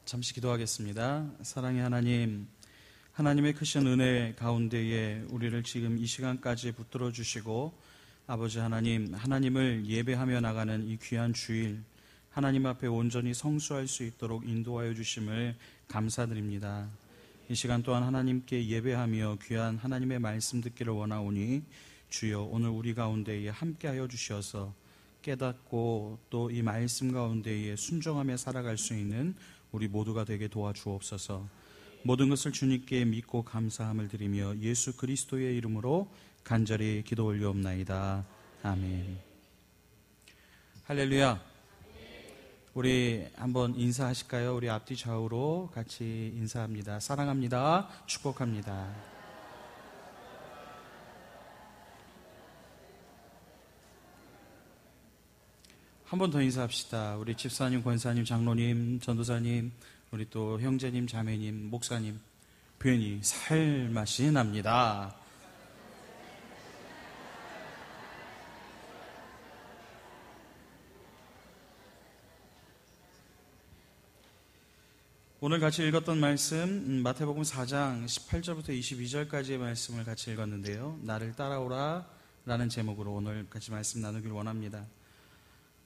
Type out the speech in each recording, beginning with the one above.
잠시 기도하겠습니다. 사랑의 하나님, 하나님의 크신 은혜 가운데에 우리를 지금 이 시간까지 붙들어 주시고 아버지 하나님, 하나님을 예배하며 나가는 이 귀한 주일 하나님 앞에 온전히 성수할 수 있도록 인도하여 주심을 감사드립니다. 이 시간 또한 하나님께 예배하며 귀한 하나님의 말씀 듣기를 원하오니 주여 오늘 우리 가운데에 함께하여 주셔서 깨닫고 또 이 말씀 가운데에 순종하며 살아갈 수 있는 우리 모두가 되게 도와주옵소서. 모든 것을 주님께 믿고 감사함을 드리며 예수 그리스도의 이름으로 간절히 기도 올려옵나이다. 아멘. 할렐루야. 우리 한번 인사하실까요? 우리 앞뒤 좌우로 같이 인사합니다. 사랑합니다. 축복합니다. 한 번 더 인사합시다. 우리 집사님, 권사님, 장로님, 전도사님, 우리 또 형제님, 자매님, 목사님, 괜히 살맛이 납니다. 오늘 같이 읽었던 말씀 마태복음 4장 18절부터 22절까지의 말씀을 같이 읽었는데요. 나를 따라오라 라는 제목으로 오늘 같이 말씀 나누길 원합니다.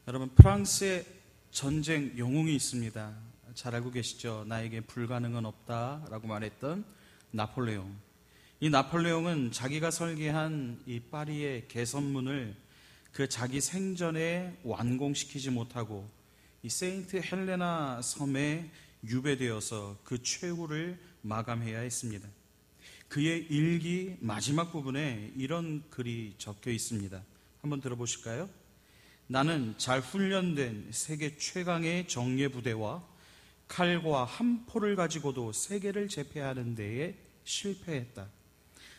여러분, 프랑스에 전쟁 영웅이 있습니다. 잘 알고 계시죠? 나에게 불가능은 없다라고 말했던 나폴레옹. 이 나폴레옹은 자기가 설계한 이 파리의 개선문을 그 자기 생전에 완공시키지 못하고 이 세인트 헬레나 섬에 유배되어서 그 최후를 마감해야 했습니다. 그의 일기 마지막 부분에 이런 글이 적혀 있습니다. 한번 들어보실까요? 나는 잘 훈련된 세계 최강의 정예부대와 칼과 함포를 가지고도 세계를 제패하는 데에 실패했다.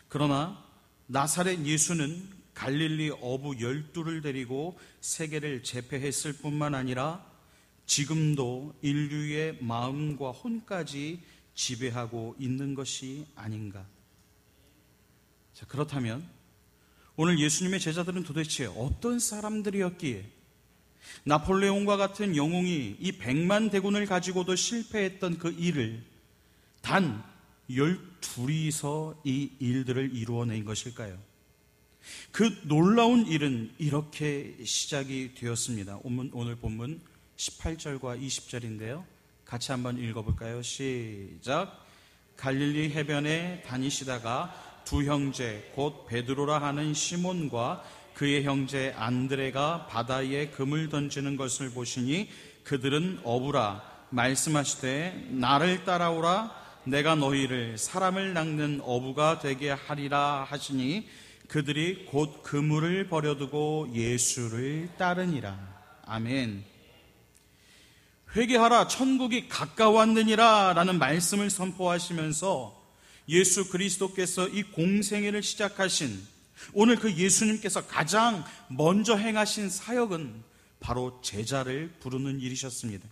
그러나 나사렛 예수는 갈릴리 어부 12를 데리고 세계를 제패했을 뿐만 아니라 지금도 인류의 마음과 혼까지 지배하고 있는 것이 아닌가. 자, 그렇다면 오늘 예수님의 제자들은 도대체 어떤 사람들이었기에 나폴레옹과 같은 영웅이 이 100만 대군을 가지고도 실패했던 그 일을 단 12이서 이 일들을 이루어낸 것일까요? 그 놀라운 일은 이렇게 시작이 되었습니다. 오늘 본문 18절과 20절인데요. 같이 한번 읽어볼까요? 시작. 갈릴리 해변에 다니시다가 두 형제 곧 베드로라 하는 시몬과 그의 형제 안드레가 바다에 금을 던지는 것을 보시니 그들은 어부라 말씀하시되 나를 따라오라 내가 너희를 사람을 낚는 어부가 되게 하리라 하시니 그들이 곧 그물을 버려두고 예수를 따르니라. 아멘. 회개하라 천국이 가까웠느니라 라는 말씀을 선포하시면서 예수 그리스도께서 이 공생애를 시작하신 오늘 그 예수님께서 가장 먼저 행하신 사역은 바로 제자를 부르는 일이셨습니다.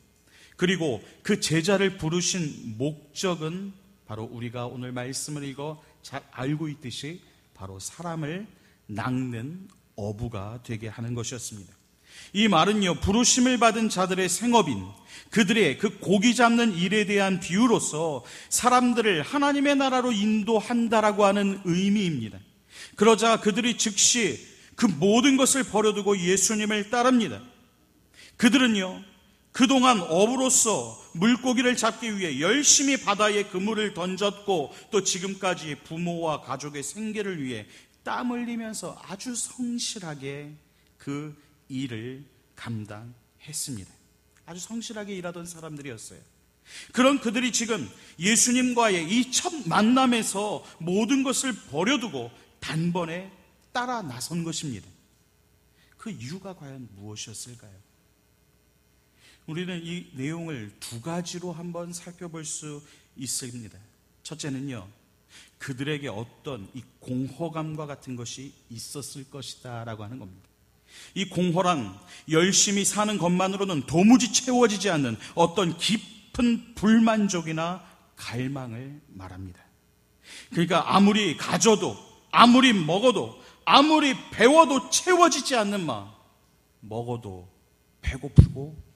그리고 그 제자를 부르신 목적은 바로 우리가 오늘 말씀을 읽어 잘 알고 있듯이 바로 사람을 낚는 어부가 되게 하는 것이었습니다. 이 말은요, 부르심을 받은 자들의 생업인 그들의 그 고기 잡는 일에 대한 비유로서 사람들을 하나님의 나라로 인도한다라고 하는 의미입니다. 그러자 그들이 즉시 그 모든 것을 버려두고 예수님을 따릅니다. 그들은요, 그동안 어부로서 물고기를 잡기 위해 열심히 바다에 그물을 던졌고 또 지금까지 부모와 가족의 생계를 위해 땀 흘리면서 아주 성실하게 그 일을 감당했습니다. 아주 성실하게 일하던 사람들이었어요. 그런 그들이 지금 예수님과의 이 첫 만남에서 모든 것을 버려두고 단번에 따라 나선 것입니다. 그 이유가 과연 무엇이었을까요? 우리는 이 내용을 두 가지로 한번 살펴볼 수 있습니다. 첫째는요, 그들에게 어떤 이 공허감과 같은 것이 있었을 것이다 라고 하는 겁니다. 이 공허란 열심히 사는 것만으로는 도무지 채워지지 않는 어떤 깊은 불만족이나 갈망을 말합니다. 그러니까 아무리 가져도, 아무리 먹어도, 아무리 배워도 채워지지 않는 마음, 먹어도 배고프고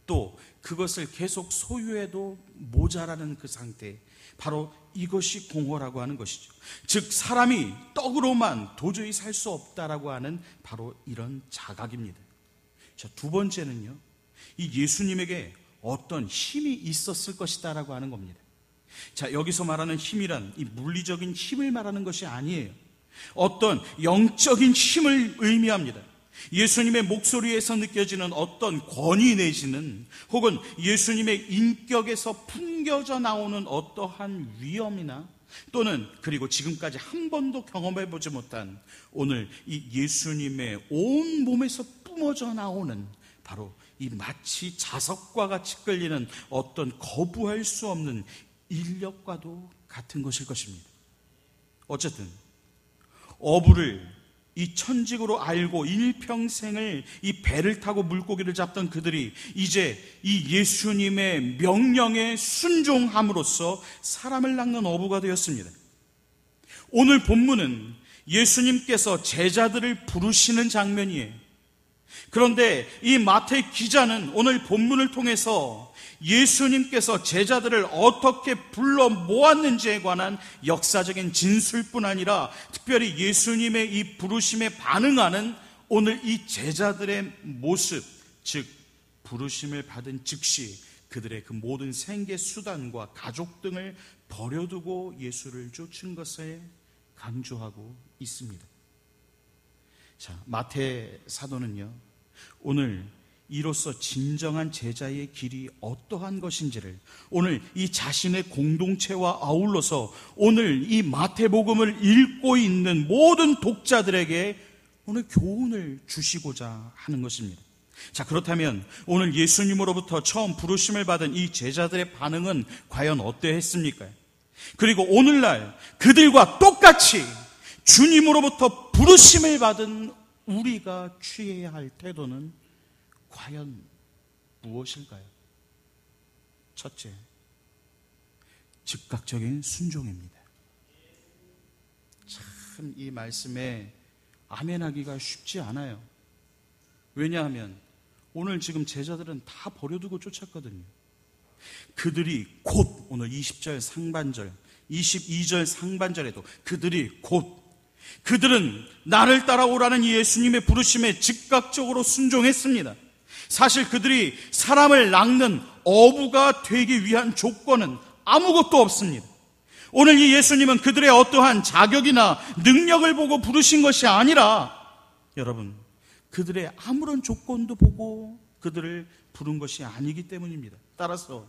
또 그것을 계속 소유해도 모자라는 그 상태, 바로 이것이 공허라고 하는 것이죠. 즉 사람이 떡으로만 도저히 살 수 없다라고 하는 바로 이런 자각입니다. 자, 두 번째는요, 이 예수님에게 어떤 힘이 있었을 것이다라고 하는 겁니다. 자, 여기서 말하는 힘이란 이 물리적인 힘을 말하는 것이 아니에요. 어떤 영적인 힘을 의미합니다. 예수님의 목소리에서 느껴지는 어떤 권위 내지는 혹은 예수님의 인격에서 풍겨져 나오는 어떠한 위엄이나 또는 그리고 지금까지 한 번도 경험해보지 못한 오늘 이 예수님의 온 몸에서 뿜어져 나오는 바로 이 마치 자석과 같이 끌리는 어떤 거부할 수 없는 인력과도 같은 것일 것입니다. 어쨌든 어부를 이 천직으로 알고 일평생을 이 배를 타고 물고기를 잡던 그들이 이제 이 예수님의 명령에 순종함으로써 사람을 낚는 어부가 되었습니다. 오늘 본문은 예수님께서 제자들을 부르시는 장면이에요. 그런데 이 마태 기자는 오늘 본문을 통해서 예수님께서 제자들을 어떻게 불러 모았는지에 관한 역사적인 진술뿐 아니라 특별히 예수님의 이 부르심에 반응하는 오늘 이 제자들의 모습, 즉 부르심을 받은 즉시 그들의 그 모든 생계 수단과 가족 등을 버려두고 예수를 쫓은 것에 강조하고 있습니다. 자, 마태 사도는요, 오늘 이로써 진정한 제자의 길이 어떠한 것인지를 오늘 이 자신의 공동체와 아울러서 오늘 이 마태복음을 읽고 있는 모든 독자들에게 오늘 교훈을 주시고자 하는 것입니다. 자, 그렇다면 오늘 예수님으로부터 처음 부르심을 받은 이 제자들의 반응은 과연 어떠했습니까? 그리고 오늘날 그들과 똑같이 주님으로부터 부르심을 받은 우리가 취해야 할 태도는 과연 무엇일까요? 첫째, 즉각적인 순종입니다. 참 이 말씀에 아멘하기가 쉽지 않아요. 왜냐하면 오늘 지금 제자들은 다 버려두고 쫓았거든요. 그들이 곧 오늘 20절 상반절, 22절 상반절에도 그들은 나를 따라오라는 예수님의 부르심에 즉각적으로 순종했습니다. 사실 그들이 사람을 낚는 어부가 되기 위한 조건은 아무것도 없습니다. 오늘 이 예수님은 그들의 어떠한 자격이나 능력을 보고 부르신 것이 아니라 여러분, 그들의 아무런 조건도 보고 그들을 부른 것이 아니기 때문입니다. 따라서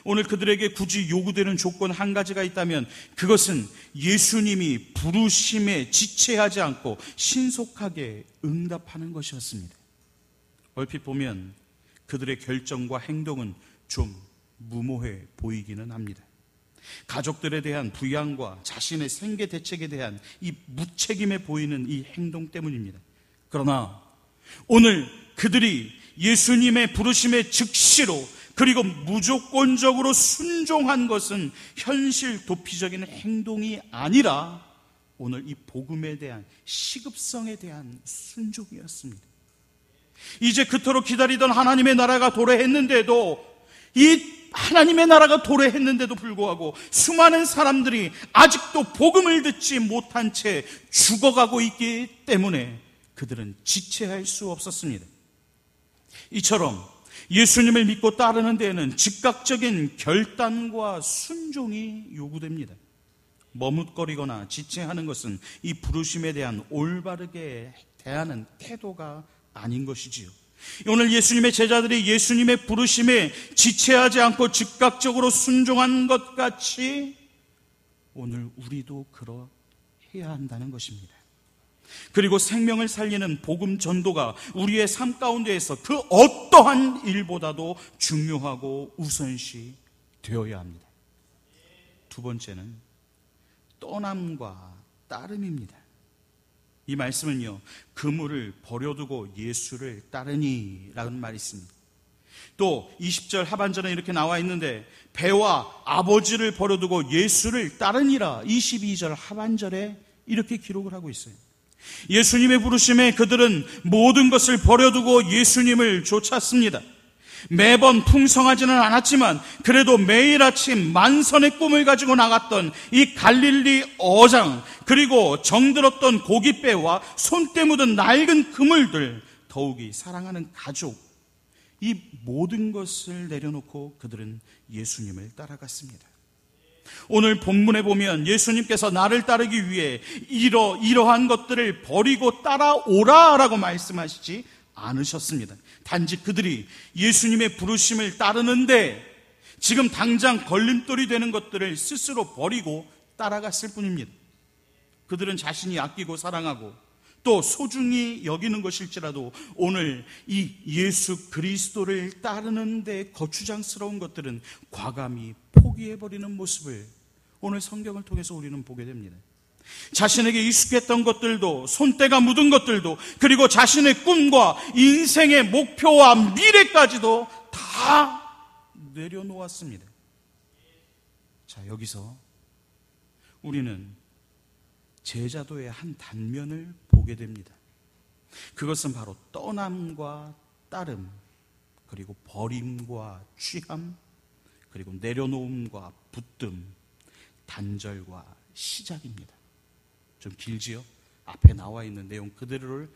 오늘 그들에게 굳이 요구되는 조건 한 가지가 있다면 그것은 예수님이 부르심에 지체하지 않고 신속하게 응답하는 것이었습니다. 얼핏 보면 그들의 결정과 행동은 좀 무모해 보이기는 합니다. 가족들에 대한 부양과 자신의 생계 대책에 대한 이 무책임해 보이는 이 행동 때문입니다. 그러나 오늘 그들이 예수님의 부르심에 즉시로 그리고 무조건적으로 순종한 것은 현실 도피적인 행동이 아니라 오늘 이 복음에 대한 시급성에 대한 순종이었습니다. 이제 그토록 기다리던 하나님의 나라가 도래했는데도 이 하나님의 나라가 도래했는데도 불구하고 수많은 사람들이 아직도 복음을 듣지 못한 채 죽어가고 있기 때문에 그들은 지체할 수 없었습니다. 이처럼 예수님을 믿고 따르는 데에는 즉각적인 결단과 순종이 요구됩니다. 머뭇거리거나 지체하는 것은 이 부르심에 대한 올바르게 대하는 태도가 아닌 것이지요. 오늘 예수님의 제자들이 예수님의 부르심에 지체하지 않고 즉각적으로 순종한 것 같이 오늘 우리도 그러해야 한다는 것입니다. 그리고 생명을 살리는 복음 전도가 우리의 삶 가운데에서 그 어떠한 일보다도 중요하고 우선시 되어야 합니다. 두 번째는 떠남과 따름입니다. 이 말씀은요, 그물을 버려두고 예수를 따르니 라는 말이 있습니다. 또 20절 하반절에 이렇게 나와 있는데 배와 아버지를 버려두고 예수를 따르니라 22절 하반절에 이렇게 기록을 하고 있어요. 예수님의 부르심에 그들은 모든 것을 버려두고 예수님을 쫓았습니다. 매번 풍성하지는 않았지만 그래도 매일 아침 만선의 꿈을 가지고 나갔던 이 갈릴리 어장, 그리고 정들었던 고깃배와 손때 묻은 낡은 그물들, 더욱이 사랑하는 가족, 이 모든 것을 내려놓고 그들은 예수님을 따라갔습니다. 오늘 본문에 보면 예수님께서 나를 따르기 위해 이러한 것들을 버리고 따라오라라고 말씀하시지 않으셨습니다. 단지 그들이 예수님의 부르심을 따르는데 지금 당장 걸림돌이 되는 것들을 스스로 버리고 따라갔을 뿐입니다. 그들은 자신이 아끼고 사랑하고 또 소중히 여기는 것일지라도 오늘 이 예수 그리스도를 따르는데 거추장스러운 것들은 과감히 포기해버리는 모습을 오늘 성경을 통해서 우리는 보게 됩니다. 자신에게 익숙했던 것들도, 손때가 묻은 것들도, 그리고 자신의 꿈과 인생의 목표와 미래까지도 다 내려놓았습니다. 자, 여기서 우리는 제자도의 한 단면을 보게 됩니다. 그것은 바로 떠남과 따름, 그리고 버림과 취함, 그리고 내려놓음과 붙듦, 단절과 시작입니다. 좀 길지요? 앞에 나와 있는 내용 그대로를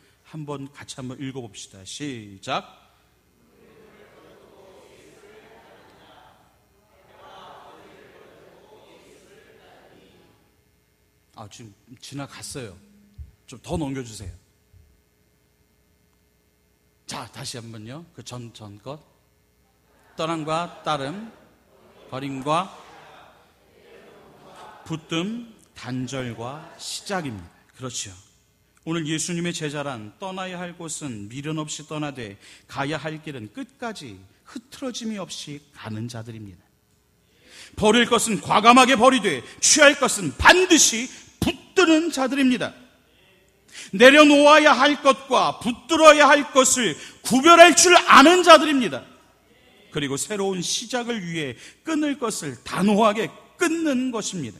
같이 한번 읽어봅시다. 시작. 지금 지나갔어요. 좀 더 넘겨주세요. 자, 다시 한번요. 그 전 것. 떠남과 따름, 버림과 붙듦, 단절과 시작입니다. 그렇죠. 오늘 예수님의 제자란 떠나야 할 곳은 미련 없이 떠나되 가야 할 길은 끝까지 흐트러짐이 없이 가는 자들입니다. 버릴 것은 과감하게 버리되 취할 것은 반드시 붙드는 자들입니다. 내려놓아야 할 것과 붙들어야 할 것을 구별할 줄 아는 자들입니다. 그리고 새로운 시작을 위해 끊을 것을 단호하게 끊는 것입니다.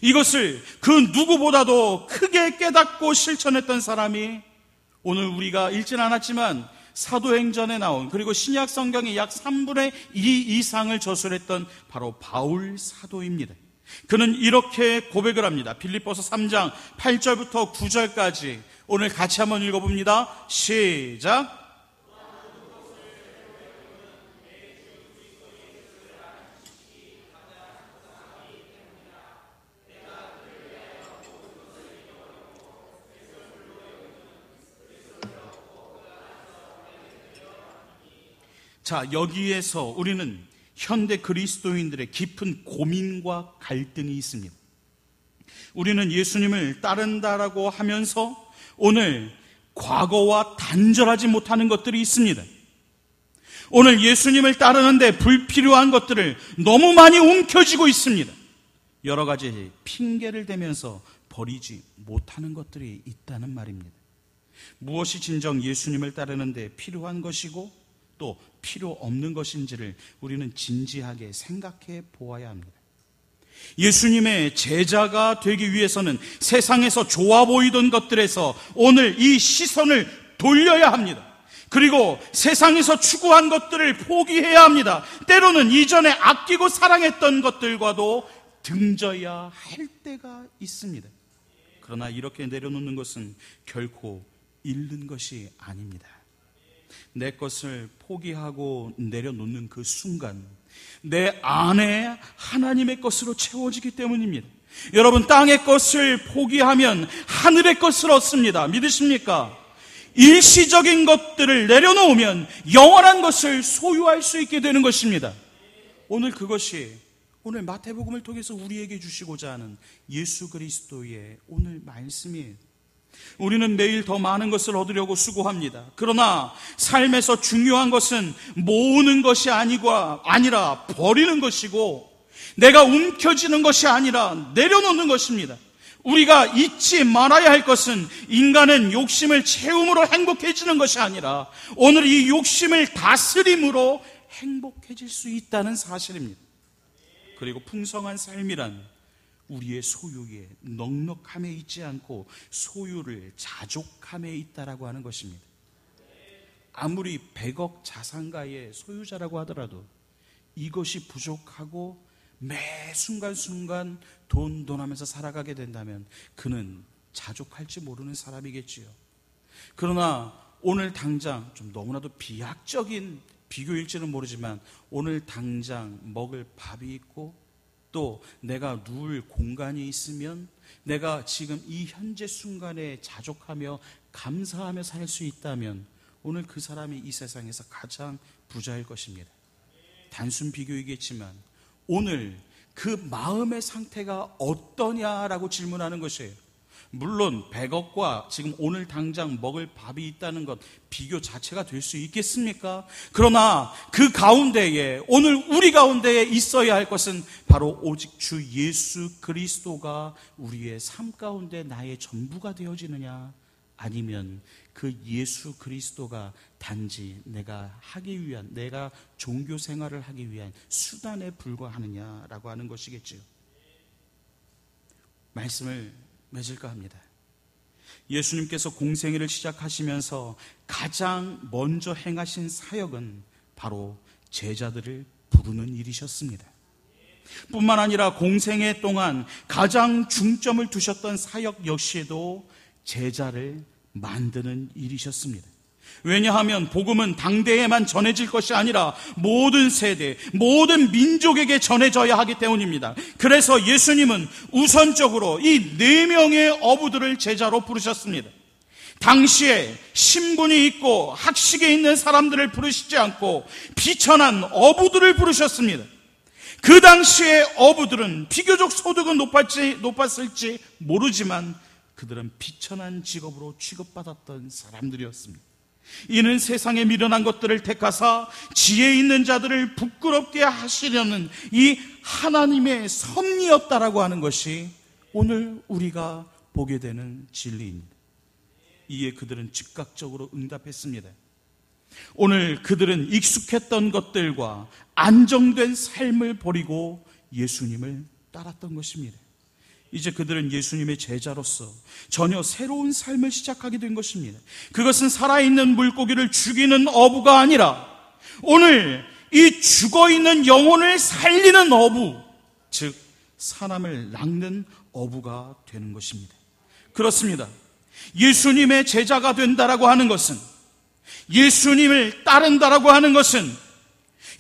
이것을 그 누구보다도 크게 깨닫고 실천했던 사람이 오늘 우리가 읽진 않았지만 사도행전에 나온, 그리고 신약 성경의 약 3분의 2 이상을 저술했던 바로 바울 사도입니다. 그는 이렇게 고백을 합니다. 빌립보서 3장 8절부터 9절까지 오늘 같이 한번 읽어봅니다. 시작. 자, 여기에서 우리는 현대 그리스도인들의 깊은 고민과 갈등이 있습니다. 우리는 예수님을 따른다라고 하면서 오늘 과거와 단절하지 못하는 것들이 있습니다. 오늘 예수님을 따르는데 불필요한 것들을 너무 많이 움켜쥐고 있습니다. 여러 가지 핑계를 대면서 버리지 못하는 것들이 있다는 말입니다. 무엇이 진정 예수님을 따르는데 필요한 것이고 또 필요 없는 것인지를 우리는 진지하게 생각해 보아야 합니다. 예수님의 제자가 되기 위해서는 세상에서 좋아 보이던 것들에서 오늘 이 시선을 돌려야 합니다. 그리고 세상에서 추구한 것들을 포기해야 합니다. 때로는 이전에 아끼고 사랑했던 것들과도 등져야 할 때가 있습니다. 그러나 이렇게 내려놓는 것은 결코 잃는 것이 아닙니다. 내 것을 포기하고 내려놓는 그 순간 내 안에 하나님의 것으로 채워지기 때문입니다. 여러분, 땅의 것을 포기하면 하늘의 것을 얻습니다. 믿으십니까? 일시적인 것들을 내려놓으면 영원한 것을 소유할 수 있게 되는 것입니다. 오늘 그것이 오늘 마태복음을 통해서 우리에게 주시고자 하는 예수 그리스도의 오늘 말씀이에요. 우리는 매일 더 많은 것을 얻으려고 수고합니다. 그러나 삶에서 중요한 것은 모으는 것이 아니라 버리는 것이고, 내가 움켜쥐는 것이 아니라 내려놓는 것입니다. 우리가 잊지 말아야 할 것은 인간은 욕심을 채움으로 행복해지는 것이 아니라 오늘 이 욕심을 다스림으로 행복해질 수 있다는 사실입니다. 그리고 풍성한 삶이란 우리의 소유에 넉넉함에 있지 않고 소유를 자족함에 있다라고 하는 것입니다. 아무리 100억 자산가의 소유자라고 하더라도 이것이 부족하고 매 순간순간 돈 하면서 살아가게 된다면 그는 자족할지 모르는 사람이겠지요. 그러나 오늘 당장, 좀 너무나도 비약적인 비교일지는 모르지만 오늘 당장 먹을 밥이 있고 또 내가 누울 공간이 있으면 내가 지금 이 현재 순간에 자족하며 감사하며 살 수 있다면 오늘 그 사람이 이 세상에서 가장 부자일 것입니다. 단순 비교이겠지만 오늘 그 마음의 상태가 어떠냐라고 질문하는 것이에요. 물론 100억과 지금 오늘 당장 먹을 밥이 있다는 것 비교 자체가 될 수 있겠습니까? 그러나 그 가운데에 오늘 우리 가운데에 있어야 할 것은 바로 오직 주 예수 그리스도가 우리의 삶 가운데 나의 전부가 되어지느냐, 아니면 그 예수 그리스도가 단지 내가 하기 위한, 내가 종교 생활을 하기 위한 수단에 불과하느냐라고 하는 것이겠죠. 말씀을 맺을까 합니다. 예수님께서 공생애를 시작하시면서 가장 먼저 행하신 사역은 바로 제자들을 부르는 일이셨습니다. 뿐만 아니라 공생애 동안 가장 중점을 두셨던 사역 역시도 제자를 만드는 일이셨습니다. 왜냐하면 복음은 당대에만 전해질 것이 아니라 모든 세대, 모든 민족에게 전해져야 하기 때문입니다. 그래서 예수님은 우선적으로 이 4명의 어부들을 제자로 부르셨습니다. 당시에 신분이 있고 학식에 있는 사람들을 부르시지 않고 비천한 어부들을 부르셨습니다. 그 당시에 어부들은 비교적 소득은 높았을지 모르지만 그들은 비천한 직업으로 취급받았던 사람들이었습니다. 이는 세상에 미련한 것들을 택하사 지혜 있는 자들을 부끄럽게 하시려는 이 하나님의 섭리였다라고 하는 것이 오늘 우리가 보게 되는 진리입니다. 이에 그들은 즉각적으로 응답했습니다. 오늘 그들은 익숙했던 것들과 안정된 삶을 버리고 예수님을 따랐던 것입니다. 이제 그들은 예수님의 제자로서 전혀 새로운 삶을 시작하게 된 것입니다. 그것은 살아있는 물고기를 죽이는 어부가 아니라 오늘 이 죽어있는 영혼을 살리는 어부, 즉 사람을 낚는 어부가 되는 것입니다. 그렇습니다. 예수님의 제자가 된다라고 하는 것은, 예수님을 따른다라고 하는 것은,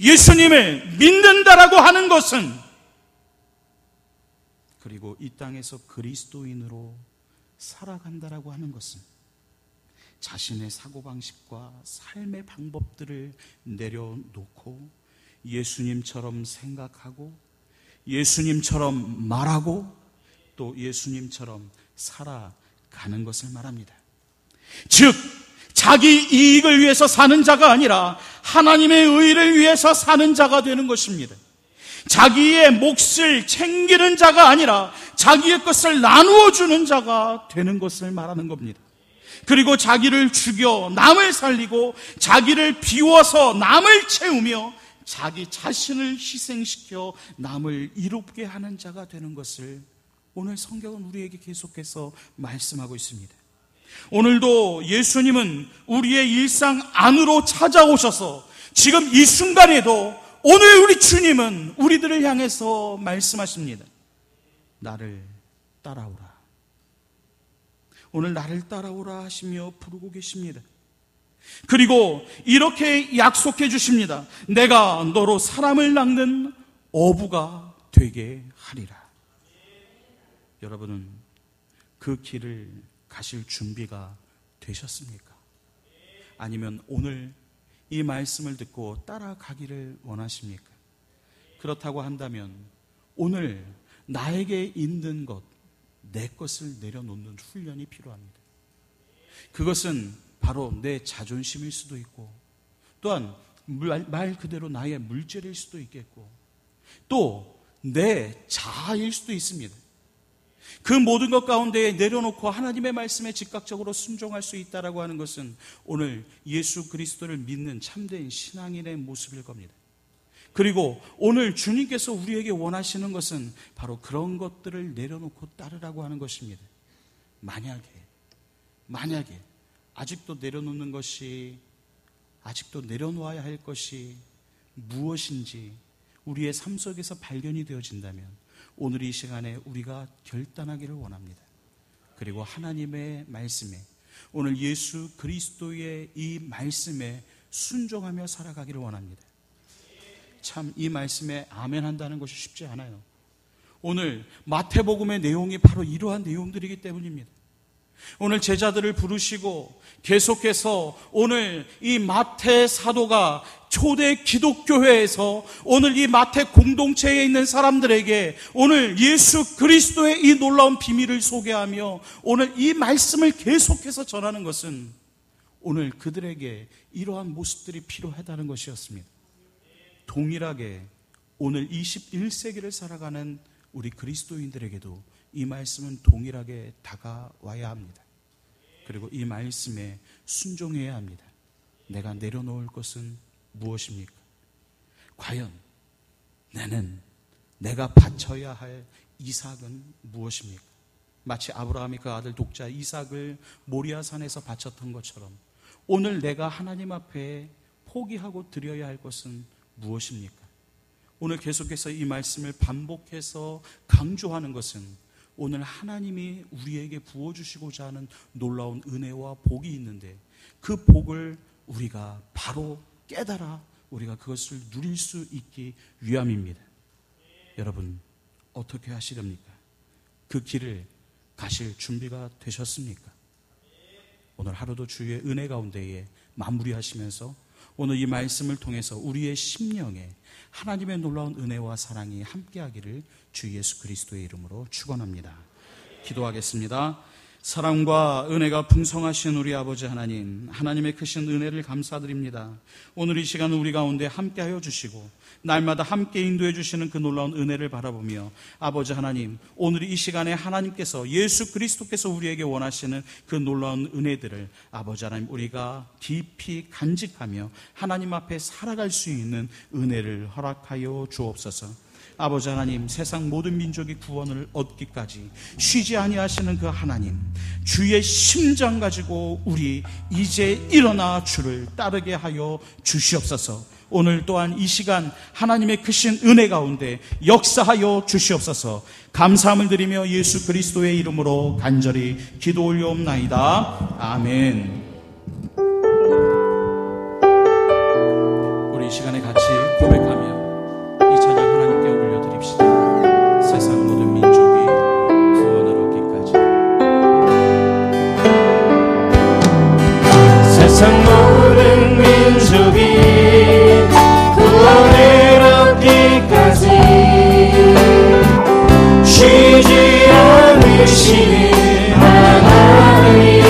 예수님을 믿는다라고 하는 것은, 그리고 이 땅에서 그리스도인으로 살아간다라고 하는 것은 자신의 사고방식과 삶의 방법들을 내려놓고 예수님처럼 생각하고 예수님처럼 말하고 또 예수님처럼 살아가는 것을 말합니다. 즉 자기 이익을 위해서 사는 자가 아니라 하나님의 의를 위해서 사는 자가 되는 것입니다. 자기의 몫을 챙기는 자가 아니라 자기의 것을 나누어 주는 자가 되는 것을 말하는 겁니다. 그리고 자기를 죽여 남을 살리고 자기를 비워서 남을 채우며 자기 자신을 희생시켜 남을 이롭게 하는 자가 되는 것을 오늘 성경은 우리에게 계속해서 말씀하고 있습니다. 오늘도 예수님은 우리의 일상 안으로 찾아오셔서 지금 이 순간에도 오늘 우리 주님은 우리들을 향해서 말씀하십니다. 나를 따라오라. 오늘 나를 따라오라 하시며 부르고 계십니다. 그리고 이렇게 약속해 주십니다. 내가 너로 사람을 낚는 어부가 되게 하리라. 여러분은 그 길을 가실 준비가 되셨습니까? 아니면 오늘 이 말씀을 듣고 따라가기를 원하십니까? 그렇다고 한다면 오늘 나에게 있는 것, 내 것을 내려놓는 훈련이 필요합니다. 그것은 바로 내 자존심일 수도 있고 또한 말 그대로 나의 물질일 수도 있겠고 또 내 자아일 수도 있습니다. 그 모든 것 가운데에 내려놓고 하나님의 말씀에 즉각적으로 순종할 수 있다라고 하는 것은 오늘 예수 그리스도를 믿는 참된 신앙인의 모습일 겁니다. 그리고 오늘 주님께서 우리에게 원하시는 것은 바로 그런 것들을 내려놓고 따르라고 하는 것입니다. 만약에 아직도 내려놓는 것이 아직도 내려놓아야 할 것이 무엇인지 우리의 삶 속에서 발견이 되어진다면 오늘 이 시간에 우리가 결단하기를 원합니다. 그리고 하나님의 말씀에, 오늘 예수 그리스도의 이 말씀에 순종하며 살아가기를 원합니다. 참 이 말씀에 아멘 한다는 것이 쉽지 않아요. 오늘 마태복음의 내용이 바로 이러한 내용들이기 때문입니다. 오늘 제자들을 부르시고 계속해서 오늘 이 마태 사도가 초대 기독교회에서 오늘 이 마태 공동체에 있는 사람들에게 오늘 예수 그리스도의 이 놀라운 비밀을 소개하며 오늘 이 말씀을 계속해서 전하는 것은 오늘 그들에게 이러한 모습들이 필요하다는 것이었습니다. 동일하게 오늘 21세기를 살아가는 우리 그리스도인들에게도 이 말씀은 동일하게 다가와야 합니다. 그리고 이 말씀에 순종해야 합니다. 내가 내려놓을 것은 무엇입니까? 과연 내가 바쳐야 할 이삭은 무엇입니까? 마치 아브라함이 그 아들 독자 이삭을 모리아산에서 바쳤던 것처럼 오늘 내가 하나님 앞에 포기하고 드려야 할 것은 무엇입니까? 오늘 계속해서 이 말씀을 반복해서 강조하는 것은 오늘 하나님이 우리에게 부어주시고자 하는 놀라운 은혜와 복이 있는데 그 복을 우리가 바로 깨달아 우리가 그것을 누릴 수 있기 위함입니다. 여러분 어떻게 하시렵니까? 그 길을 가실 준비가 되셨습니까? 오늘 하루도 주의 은혜 가운데에 마무리하시면서 오늘 이 말씀을 통해서 우리의 심령에 하나님의 놀라운 은혜와 사랑이 함께하기를 주 예수 그리스도의 이름으로 축원합니다. 기도하겠습니다. 사랑과 은혜가 풍성하신 우리 아버지 하나님, 하나님의 크신 은혜를 감사드립니다. 오늘 이 시간 우리 가운데 함께하여 주시고 날마다 함께 인도해 주시는 그 놀라운 은혜를 바라보며 아버지 하나님, 오늘 이 시간에 하나님께서 예수 그리스도께서 우리에게 원하시는 그 놀라운 은혜들을 아버지 하나님 우리가 깊이 간직하며 하나님 앞에 살아갈 수 있는 은혜를 허락하여 주옵소서. 아버지 하나님, 세상 모든 민족이 구원을 얻기까지 쉬지 아니하시는 그 하나님, 주의 심장 가지고 우리 이제 일어나 주를 따르게 하여 주시옵소서. 오늘 또한 이 시간 하나님의 크신 은혜 가운데 역사하여 주시옵소서. 감사함을 드리며 예수 그리스도의 이름으로 간절히 기도 올려옵나이다. 아멘. 우리 이 시간에 같이 고백하며 이 찬양 하나님께 올려드립시다. 세상 모든 민족이 구원을 얻기까지. 세상 모든 민족이 구원을 얻기까지 쉬지 않으시는 하나님,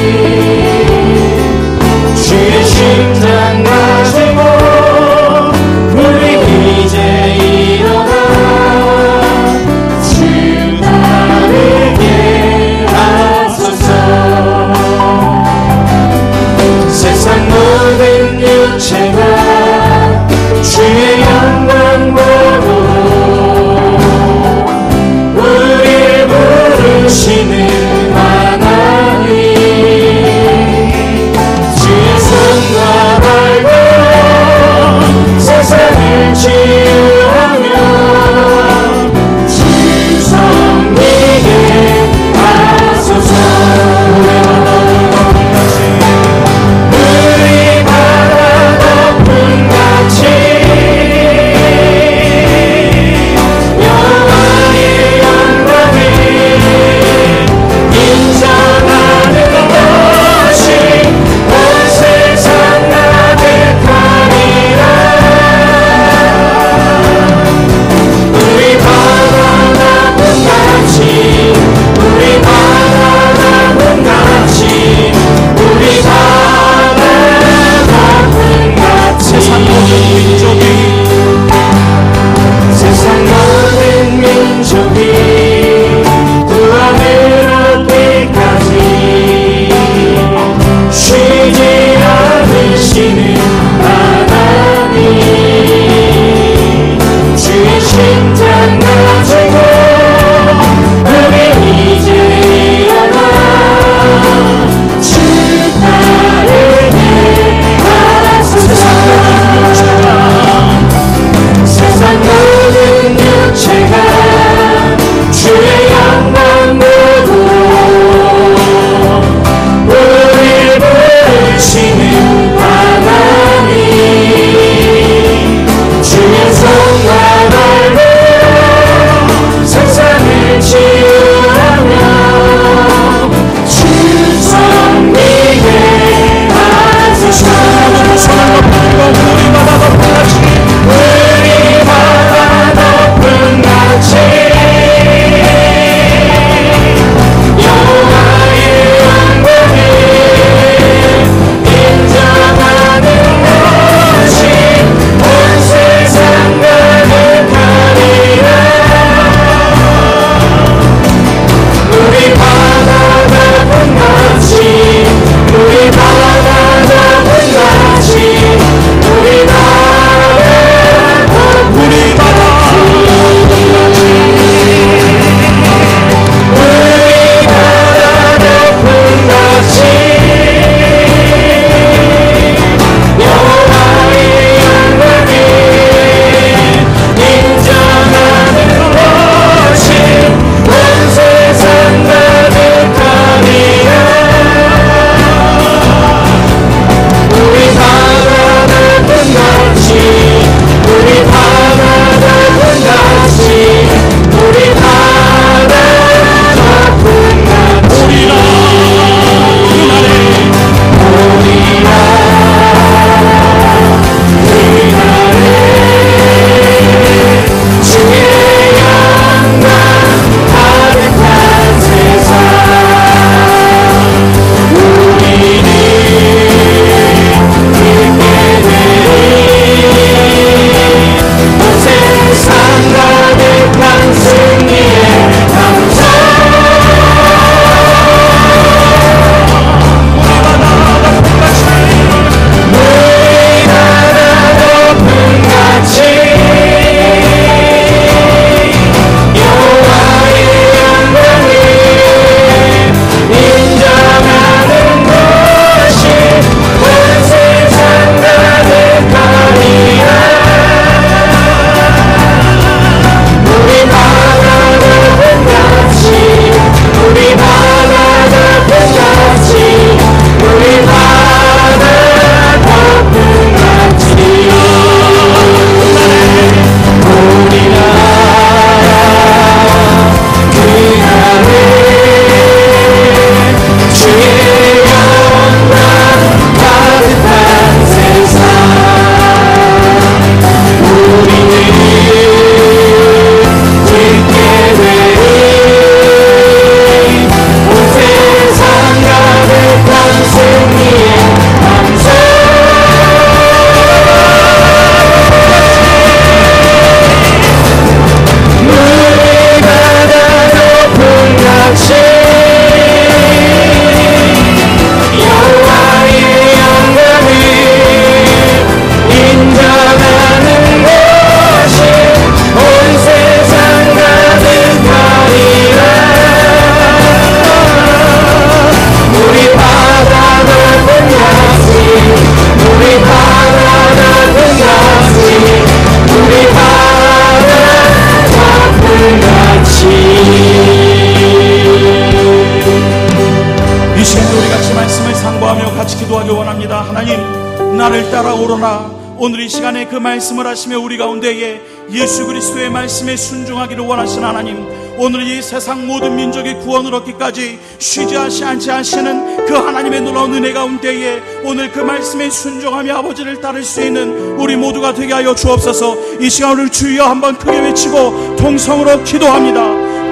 하늘 따라 오르라. 오늘 이 시간에 그 말씀을 하시며 우리 가운데에 예수 그리스도의 말씀에 순종하기를 원하시는 하나님, 오늘 이 세상 모든 민족의 구원을 얻기까지 쉬지 않지 하시는 그 하나님의 놀라운 은혜 가운데에 오늘 그 말씀에 순종하며 아버지를 따를 수 있는 우리 모두가 되게 하여 주옵소서. 이 시간 우리 주여 한번 크게 외치고 통성으로 기도합니다.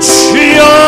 주여